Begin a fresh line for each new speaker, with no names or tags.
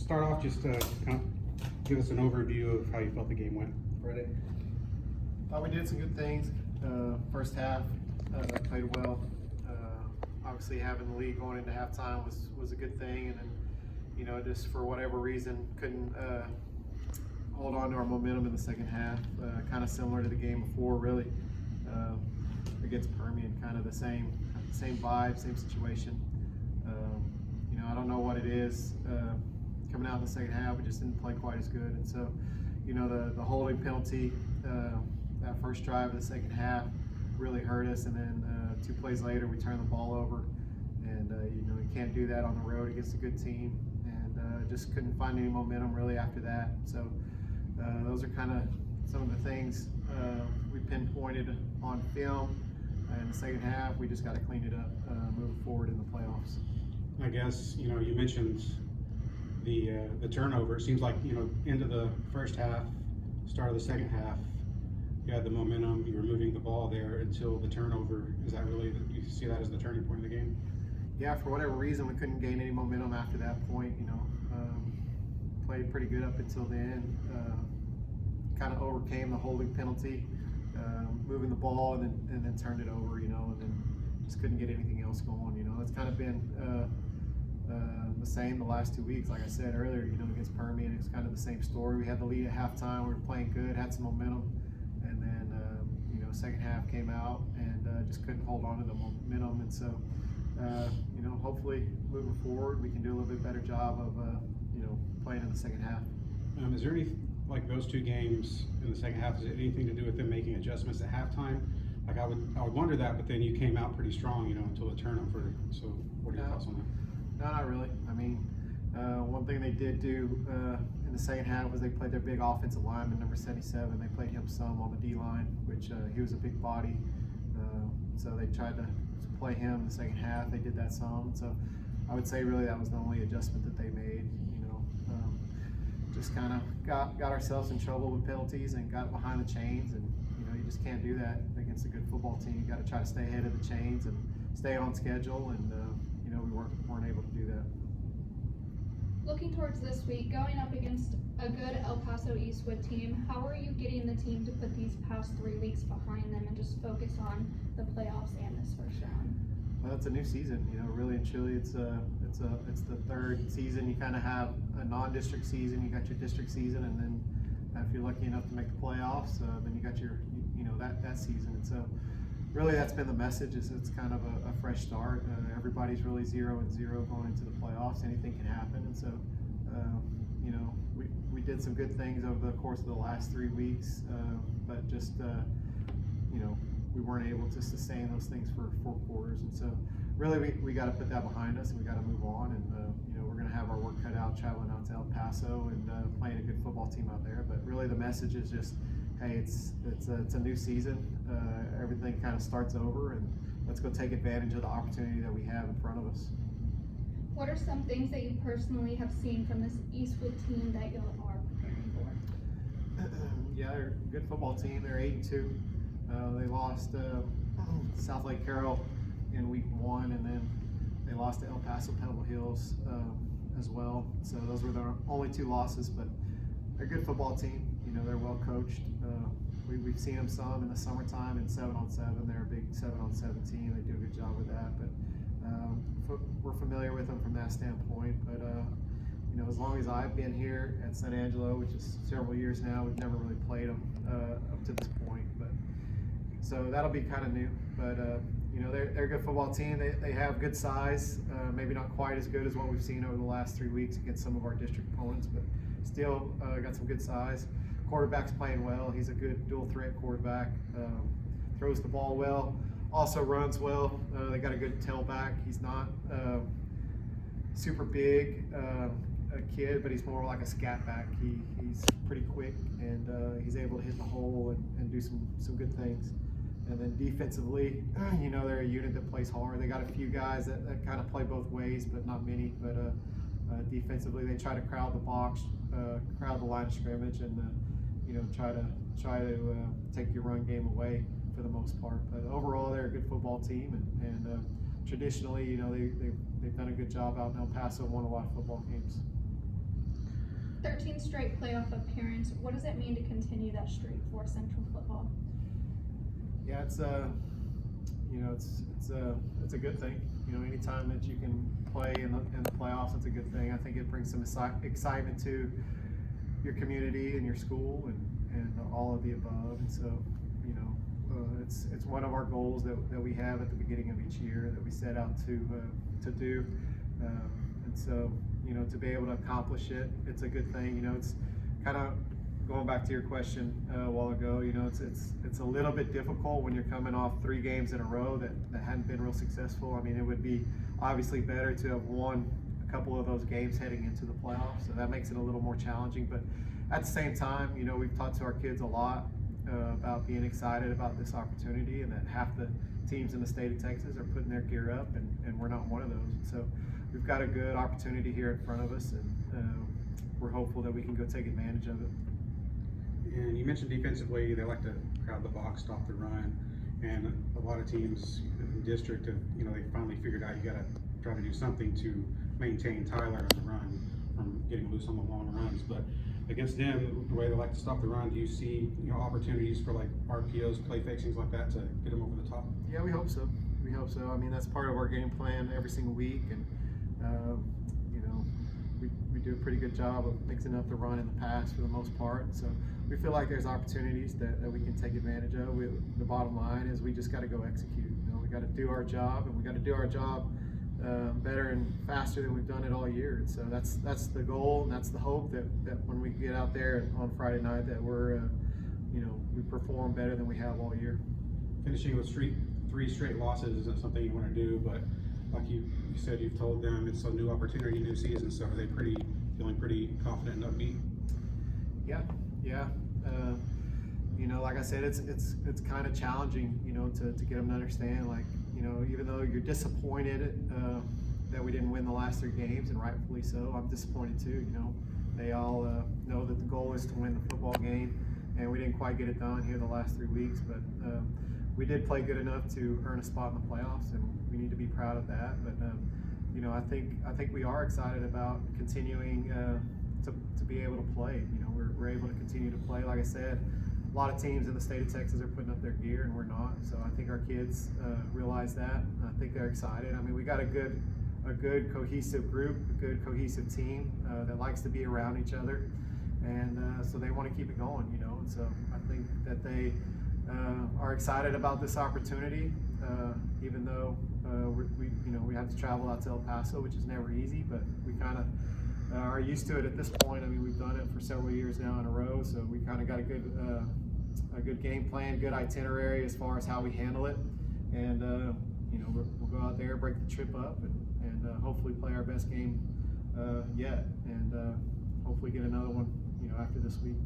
start off, just kind of give us an overview of how you felt the game went.
Ready? Thought we did some good things. First half, played well. Obviously, having the lead going into halftime was a good thing, and then, just for whatever reason, couldn't hold on to our momentum in the second half. Kind of similar to the game before, really. Against Permian, kind of the same vibe, same situation. I don't know what it is. Coming out in the second half, we just didn't play quite as good, and so, the holding penalty, that first drive of the second half really hurt us, and then 2 plays later we turned the ball over, and you can't do that on the road against a good team, and just couldn't find any momentum really after that. So those are kind of some of the things we pinpointed on film. In the second half, we just got to clean it up moving forward in the playoffs.
I guess you mentioned the turnover. It seems like into the first half, start of the second half, you had the momentum. You were moving the ball there until the turnover. Is that really, you see that as the turning point of the game?
Yeah, for whatever reason, we couldn't gain any momentum after that point. Played pretty good up until the end. Kind of overcame the holding penalty, moving the ball, and then turned it over. And then just couldn't get anything else going. It's kind of been the same the last 2 weeks. Like I said earlier, against Permian, it's kind of the same story. We had the lead at halftime. We were playing good, had some momentum, and then second half came out and just couldn't hold on to the momentum. And so, hopefully moving forward, we can do a little bit better job of playing in the second half.
Is there any, like those 2 games in the second half, is it anything to do with them making adjustments at halftime? Like I would wonder that, but then you came out pretty strong, until the turnover. So what are your thoughts on that?
No, not really. I mean, one thing they did do in the second half was they played their big offensive lineman, number 77. They played him some on the D-line, which he was a big body. So they tried to play him in the second half. They did that some. So I would say really that was the only adjustment that they made. Just kind of got ourselves in trouble with penalties and got behind the chains, and you just can't do that against a good football team. You got to try to stay ahead of the chains and stay on schedule, and we weren't able to do that.
Looking towards this week, going up against a good El Paso Eastwood team, how are you getting the team to put these past 3 weeks behind them and just focus on the playoffs and this first round?
Well, it's a new season, really and truly. It's the third season. You kind of have a non-district season. You got your district season, and then if you're lucky enough to make the playoffs, then you got your that season. And so, really, that's been the message. Is it's kind of a fresh start. Everybody's really 0-0 going into the playoffs. Anything can happen, and so we did some good things over the course of the last 3 weeks, but just we weren't able to sustain those things for 4 quarters. And so, really, we got to put that behind us, and we got to move on. And we're going to have our work cut out traveling out to El Paso and playing a good football team out there. But really, the message is just, hey, it's a new season. Everything kind of starts over, and let's go take advantage of the opportunity that we have in front of us.
What are some things that you personally have seen from this Eastwood team that you are preparing for?
Yeah, they're a good football team. They're 8-2. They lost South Lake Carroll in week 1, and then they lost to El Paso Pebble Hills as well. So those were their only 2 losses, but they're a good football team. They're well coached. We've seen them some in the summertime in 7-on-7. They're a big 7-on-7 team. They do a good job with that, but we're familiar with them from that standpoint. But as long as I've been here at San Angelo, which is several years now, we've never really played them up to this point. But so that'll be kind of new. But they're a good football team. They have good size. Maybe not quite as good as what we've seen over the last 3 weeks against some of our district opponents, but still got some good size. Quarterback's playing well. He's a good dual threat quarterback. Throws the ball well. Also runs well. They got a good tailback. He's not super big a kid, but he's more like a scat back. He's pretty quick, and he's able to hit the hole and do some good things. And then defensively, they're a unit that plays hard. They got a few guys that kind of play both ways, but not many. But defensively, they try to crowd the box, crowd the line of scrimmage, and try to take your run game away for the most part. But overall, they're a good football team, and traditionally, they've done a good job out in El Paso, won a lot of football games.
13 straight playoff appearance. What does it mean to continue that streak for Central football?
Yeah, it's it's a good thing. Anytime that you can play in the playoffs, it's a good thing. I think it brings some excitement to your community and your school and all of the above. And so, it's one of our goals that we have at the beginning of each year that we set out to do. And so, to be able to accomplish it, it's a good thing. It's kind of going back to your question a while ago. It's a little bit difficult when you're coming off 3 games in a row that hadn't been real successful. I mean, it would be obviously better to have won a couple of those games heading into the playoffs, so that makes it a little more challenging. But at the same time, we've talked to our kids a lot about being excited about this opportunity, and that half the teams in the state of Texas are putting their gear up, and we're not one of those. And so we've got a good opportunity here in front of us, and we're hopeful that we can go take advantage of it.
And you mentioned defensively, they like to crowd the box, stop the run, and a lot of teams in the district have, they finally figured out you got to try to do something to maintain Tyler on the run from getting loose on the long runs. But against them, the way they like to stop the run, do you see opportunities for like RPOs, play fakes, things like that to get them over the top?
Yeah, we hope so. We hope so. I mean, that's part of our game plan every single week, and we do a pretty good job of mixing up the run and the pass for the most part. So we feel like there's opportunities that we can take advantage of. The bottom line is we just got to go execute. We got to do our job, and we got to do our job better and faster than we've done it all year. And so that's the goal, and that's the hope that when we get out there on Friday night that we're we perform better than we have all year.
Finishing with 3 straight losses isn't something you want to do, but like you said, you've told them it's a new opportunity, new season. So are they feeling pretty confident and upbeat?
Yeah. Like I said, it's kind of challenging, to get them to understand, like, even though you're disappointed that we didn't win the last 3 games, and rightfully so, I'm disappointed too. They all know that the goal is to win the football game, and we didn't quite get it done here the last 3 weeks, but we did play good enough to earn a spot in the playoffs, and we need to be proud of that. But I think we are excited about continuing to be able to play. We're able to continue to play. Like I said, a lot of teams in the state of Texas are putting up their gear, and we're not. So I think our kids realize that. I think they're excited. I mean, we got a good cohesive group, a good cohesive team that likes to be around each other, and so they want to keep it going. And so I think that they are excited about this opportunity, even though we have to travel out to El Paso, which is never easy, but we kind of are used to it at this point. I mean, we've done it for several years now in a row, so we kind of got a good game plan, good itinerary as far as how we handle it, and we'll go out there, break the trip up, and hopefully play our best game yet, and hopefully get another one after this week.